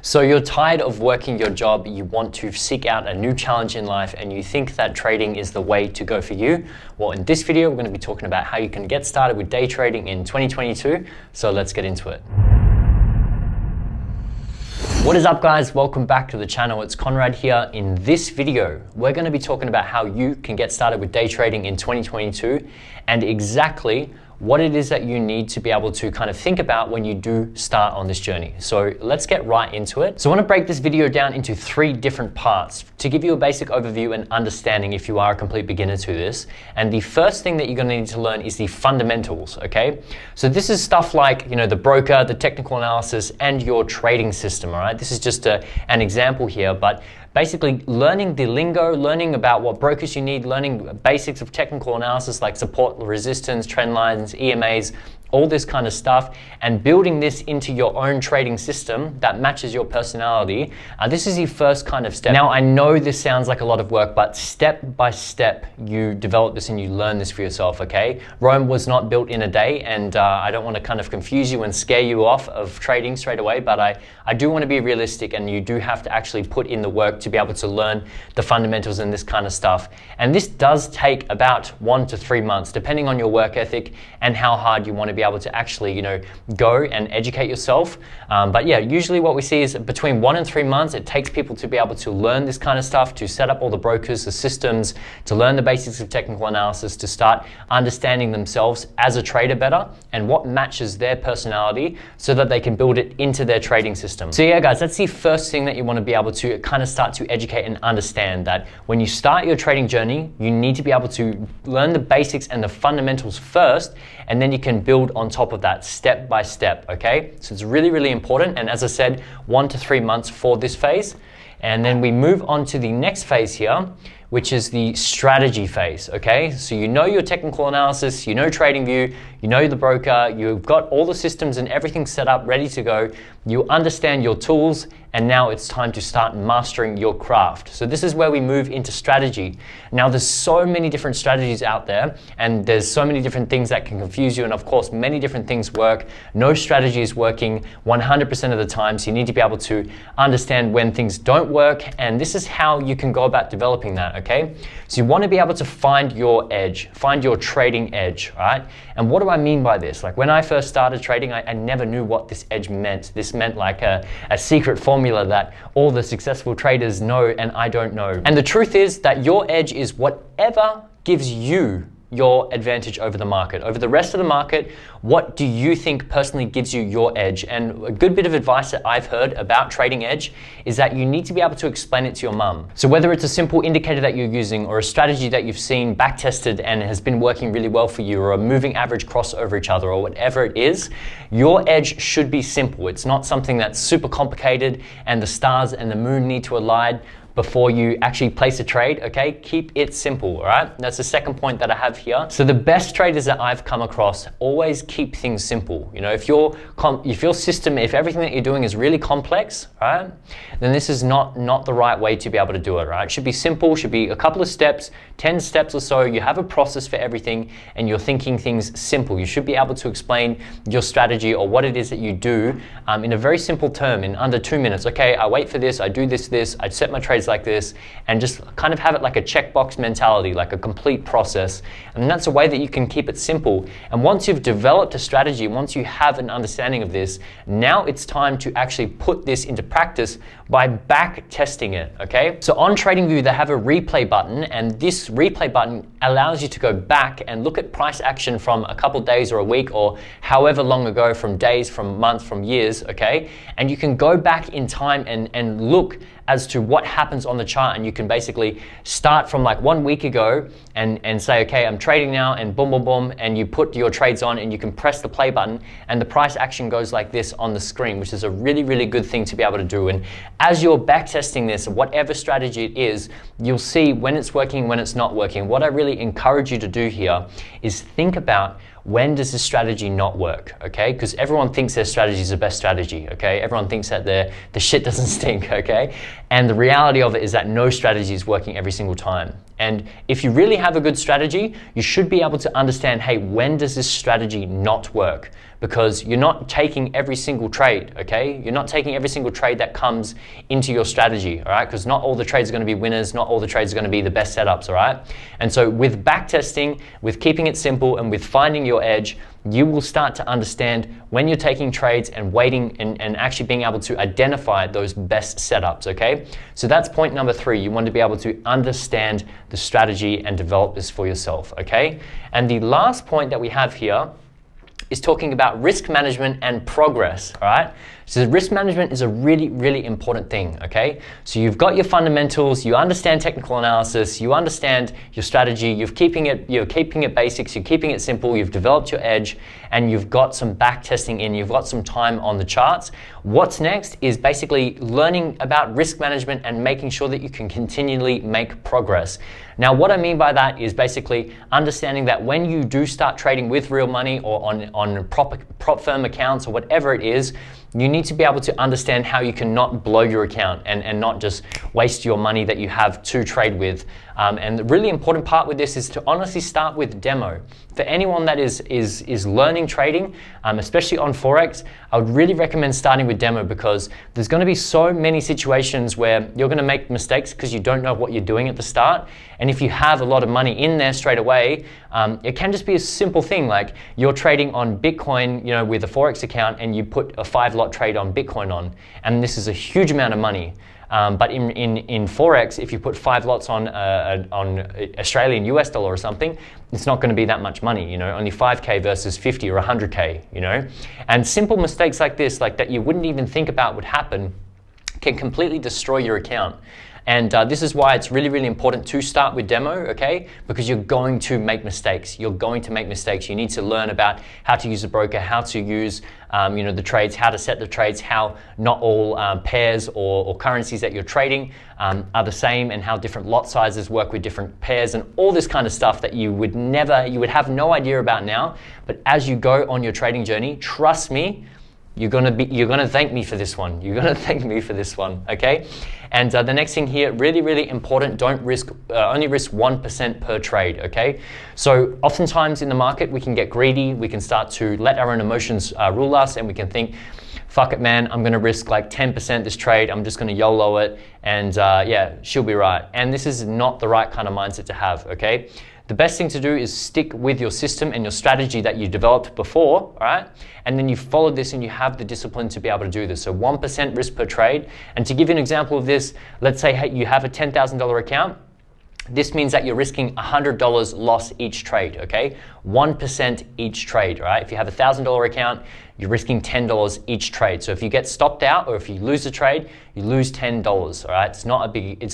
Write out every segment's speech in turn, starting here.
So you're tired of working your job, you want to seek out a new challenge in life, and you think that trading is the way to go for you? Well, in this video, we're going to be talking about how you can get started with day trading in 2022. So let's get into it. What is up, guys? Welcome back to the channel. It's Conrad here. In this video, we're going to be talking about how you can get started with day trading in 2022 and exactly what it is that you need to be able to kind of think about when you do start on this journey. So let's get right into it. So I want to break this video down into 3 different parts to give you a basic overview and understanding if you are a complete beginner to this. And the first thing that you're going to need to learn is the fundamentals, okay? So this is stuff like, the broker, the technical analysis, and your trading system, all right? This is just an example here, but basically learning the lingo, learning about what brokers you need, learning basics of technical analysis like support, resistance, trend lines, EMAs, all this kind of stuff, and building this into your own trading system that matches your personality. This is the first kind of step. Now, I know this sounds like a lot of work, but step by step, you develop this and you learn this for yourself, okay? Rome was not built in a day, and I don't want to kind of confuse you and scare you off of trading straight away, but I do want to be realistic, and you do have to actually put in the work to be able to learn the fundamentals and this kind of stuff. And this does take about 1 to 3 months, depending on your work ethic and how hard you want to be able to actually, go and educate yourself. But yeah, usually what we see is between 1 and 3 months, it takes people to be able to learn this kind of stuff, to set up all the brokers, the systems, to learn the basics of technical analysis, to start understanding themselves as a trader better and what matches their personality so that they can build it into their trading system. So yeah, guys, that's the first thing that you want to be able to kind of start to educate and understand, that when you start your trading journey, you need to be able to learn the basics and the fundamentals first, and then you can build on top of that step by step, okay? So it's really, really important. And as I said, 1 to 3 months for this phase. And then we move on to the next phase here, which is the strategy phase, okay? So you know your technical analysis, you know TradingView, you know the broker, you've got all the systems and everything set up, ready to go. You understand your tools, and now it's time to start mastering your craft. So this is where we move into strategy. Now there's so many different strategies out there, and there's so many different things that can confuse you, and of course, many different things work. No strategy is working 100% of the time, so you need to be able to understand when things don't work, and this is how you can go about developing that, okay? So you want to be able to find your edge, find your trading edge, right? And what do I mean by this? Like when I first started trading, I never knew what this edge meant. This meant like a secret formula that all the successful traders know and I don't know. And the truth is that your edge is whatever gives you your advantage over the market. Over the rest of the market, what do you think personally gives you your edge? And a good bit of advice that I've heard about trading edge is that you need to be able to explain it to your mum. So whether it's a simple indicator that you're using or a strategy that you've seen back tested and has been working really well for you, or a moving average cross over each other, or whatever it is, your edge should be simple. It's not something that's super complicated and the stars and the moon need to align before you actually place a trade, okay? Keep it simple, all right? That's the second point that I have here. So the best traders that I've come across always keep things simple. If your system, if everything that you're doing is really complex, right, then this is not the right way to be able to do it, right? It should be simple, should be a couple of steps, 10 steps or so. You have a process for everything and you're thinking things simple. You should be able to explain your strategy or what it is that you do in a very simple term, in under 2 minutes. Okay, I wait for this, I do this, I set my trades like this, and just kind of have it like a checkbox mentality, like a complete process. And that's a way that you can keep it simple. And once you've developed a strategy, once you have an understanding of this, now it's time to actually put this into practice by back testing it, okay? So on TradingView, they have a replay button, and this replay button allows you to go back and look at price action from a couple days or a week or however long ago, from days, from months, from years, okay? And you can go back in time and look as to what happens on the chart, and you can basically start from like 1 week ago and say, okay, I'm trading now, and boom, boom, boom, and you put your trades on and you can press the play button and the price action goes like this on the screen, which is a really, really good thing to be able to do. And as you're back testing this, whatever strategy it is, you'll see when it's working, when it's not working. What I really encourage you to do here is think about, when does this strategy not work, okay? Because everyone thinks their strategy is the best strategy, okay? Everyone thinks that the shit doesn't stink, okay? And the reality of it is that no strategy is working every single time. And if you really have a good strategy, you should be able to understand, hey, when does this strategy not work? Because you're not taking every single trade, okay? You're not taking every single trade that comes into your strategy, all right? Because not all the trades are going to be winners, not all the trades are going to be the best setups, all right? And so with backtesting, with keeping it simple, and with finding your edge, you will start to understand when you're taking trades and waiting and actually being able to identify those best setups, okay? So that's point number 3. You want to be able to understand the strategy and develop this for yourself, okay? And the last point that we have here is talking about risk management and progress, all right? So risk management is a really, really important thing, okay? So you've got your fundamentals, you understand technical analysis, you understand your strategy, you're keeping it basics, you're keeping it simple, you've developed your edge, and you've got some back testing in, you've got some time on the charts. What's next is basically learning about risk management and making sure that you can continually make progress. Now, what I mean by that is basically understanding that when you do start trading with real money or on prop firm accounts or whatever it is, you need to be able to understand how you can not blow your account and not just waste your money that you have to trade with. And the really important part with this is to honestly start with demo. For anyone that is learning trading, especially on Forex, I would really recommend starting with demo, because there's going to be so many situations where you're going to make mistakes because you don't know what you're doing at the start. And if you have a lot of money in there straight away, it can just be a simple thing like you're trading on Bitcoin, you know, with a Forex account, and you put a 5-lot trade on Bitcoin on, and this is a huge amount of money. But in Forex, if you put 5 lots on Australian US dollar or something, it's not going to be that much money, you know, only 5K versus 50 or 100K, you know. And simple mistakes like this, like that you wouldn't even think about would happen, can completely destroy your account. And this is why it's really, really important to start with demo, okay? Because you're going to make mistakes. You're going to make mistakes. You need to learn about how to use a broker, how to use the trades, how to set the trades, how not all pairs or currencies that you're trading are the same, and how different lot sizes work with different pairs, and all this kind of stuff that you would have no idea about now. But as you go on your trading journey, trust me, you're gonna thank me for this one. You're gonna thank me for this one, okay? And the next thing here, really, really important, don't risk, only risk 1% per trade, okay? So oftentimes in the market, we can get greedy, we can start to let our own emotions rule us, and we can think, fuck it, man, I'm gonna risk like 10% this trade, I'm just gonna YOLO it, and yeah, she'll be right. And this is not the right kind of mindset to have, okay? The best thing to do is stick with your system and your strategy that you developed before, all right? And then you follow this and you have the discipline to be able to do this. So 1% risk per trade. And to give you an example of this, let's say hey, you have a $10,000 account. This means that you're risking $100 loss each trade, okay? 1% each trade, right? If you have a $1,000 account, you're risking $10 each trade. So if you get stopped out or if you lose the trade, you lose $10, all right? It's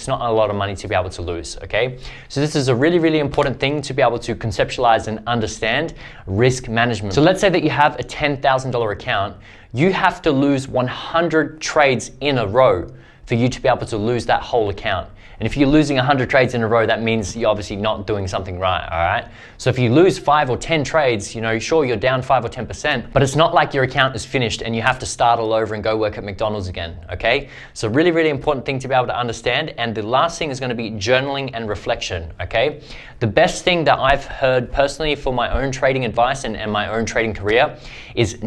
not a lot of money to be able to lose, okay? So this is a really, really important thing to be able to conceptualize and understand risk management. So let's say that you have a $10,000 account, you have to lose 100 trades in a row for you to be able to lose that whole account. And if you're losing 100 trades in a row, that means you're obviously not doing something right, all right? So if you lose 5 or 10 trades, you know, sure, you're down 5 or 10%, but it's not like your account is finished and you have to start all over and go work at McDonald's again, okay? So really, really important thing to be able to understand. And the last thing is gonna be journaling and reflection, okay? The best thing that I've heard personally for my own trading advice and my own trading career is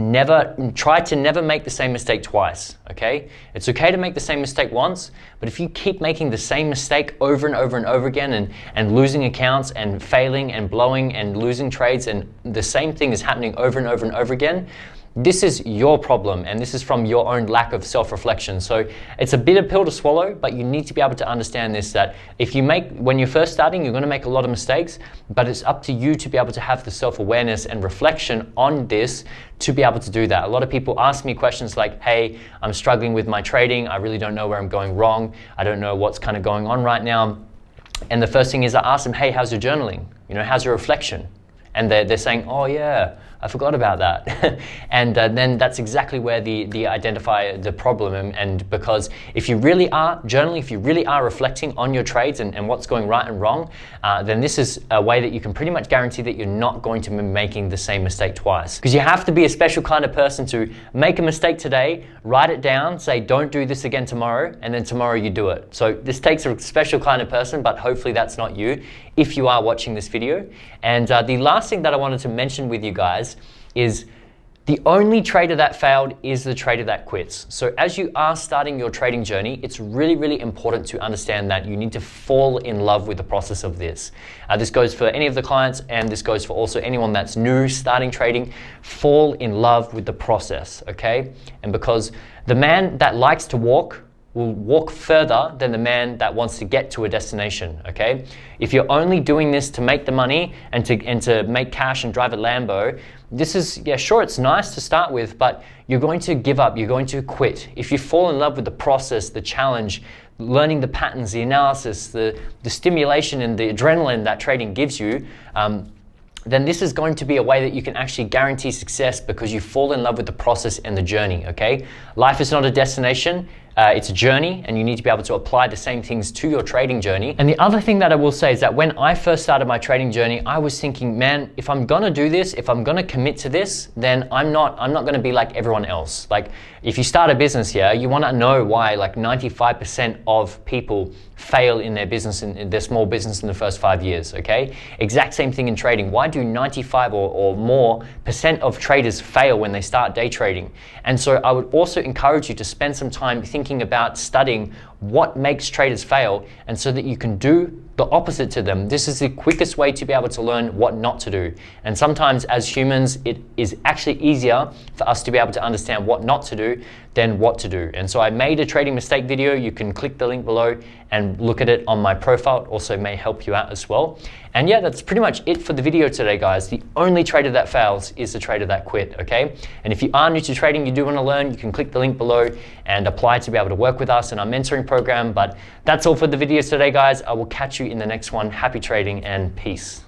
try to never make the same mistake twice, okay? It's okay to make the same mistake once, but if you keep making the same mistake over and over and over again and losing accounts and failing and blowing and losing trades, and the same thing is happening over and over and over again, this is your problem, and this is from your own lack of self-reflection. So it's a bitter pill to swallow, but you need to be able to understand this, that when you're first starting, you're gonna make a lot of mistakes, but it's up to you to be able to have the self-awareness and reflection on this to be able to do that. A lot of people ask me questions like, hey, I'm struggling with my trading, I really don't know where I'm going wrong, I don't know what's kind of going on right now. And the first thing is I ask them, hey, how's your journaling? You know, how's your reflection? And they're saying, oh yeah, I forgot about that. And then that's exactly where the identify the problem. And because if you really are journaling, if you really are reflecting on your trades and what's going right and wrong, then this is a way that you can pretty much guarantee that you're not going to be making the same mistake twice. Because you have to be a special kind of person to make a mistake today, write it down, say don't do this again tomorrow, and then tomorrow you do it. So this takes a special kind of person, but hopefully that's not you if you are watching this video. And the last thing that I wanted to mention with you guys is the only trader that failed is the trader that quits. So as you are starting your trading journey, it's really, really important to understand that you need to fall in love with the process of this. This goes for any of the clients, and this goes for also anyone that's new starting trading. Fall in love with the process, okay? And because the man that likes to walk will walk further than the man that wants to get to a destination, okay? If you're only doing this to make the money and to make cash and drive a Lambo, this is, yeah, sure, it's nice to start with, but you're going to give up, you're going to quit. If you fall in love with the process, the challenge, learning the patterns, the analysis, the stimulation and the adrenaline that trading gives you, then this is going to be a way that you can actually guarantee success because you fall in love with the process and the journey, okay? Life is not a destination. It's a journey, and you need to be able to apply the same things to your trading journey. And the other thing that I will say is that when I first started my trading journey, I was thinking, man, if I'm gonna do this, if I'm gonna commit to this, then I'm not gonna be like everyone else. Like if you start a business here, you wanna know why like 95% of people fail in their business, in their small business in the first 5 years, okay? Exact same thing in trading. Why do 95 or more % of traders fail when they start day trading? And so I would also encourage you to spend some time thinking about studying what makes traders fail, and so that you can do the opposite to them. This is the quickest way to be able to learn what not to do. And sometimes as humans, it is actually easier for us to be able to understand what not to do than what to do. And so I made a trading mistake video. You can click the link below and look at it on my profile. It also may help you out as well. And yeah, that's pretty much it for the video today, guys. The only trader that fails is the trader that quit, okay? And if you are new to trading, you do want to learn, you can click the link below and apply to be able to work with us in our mentoring program. But that's all for the videos today, guys. I will catch you in the next one. Happy trading and peace.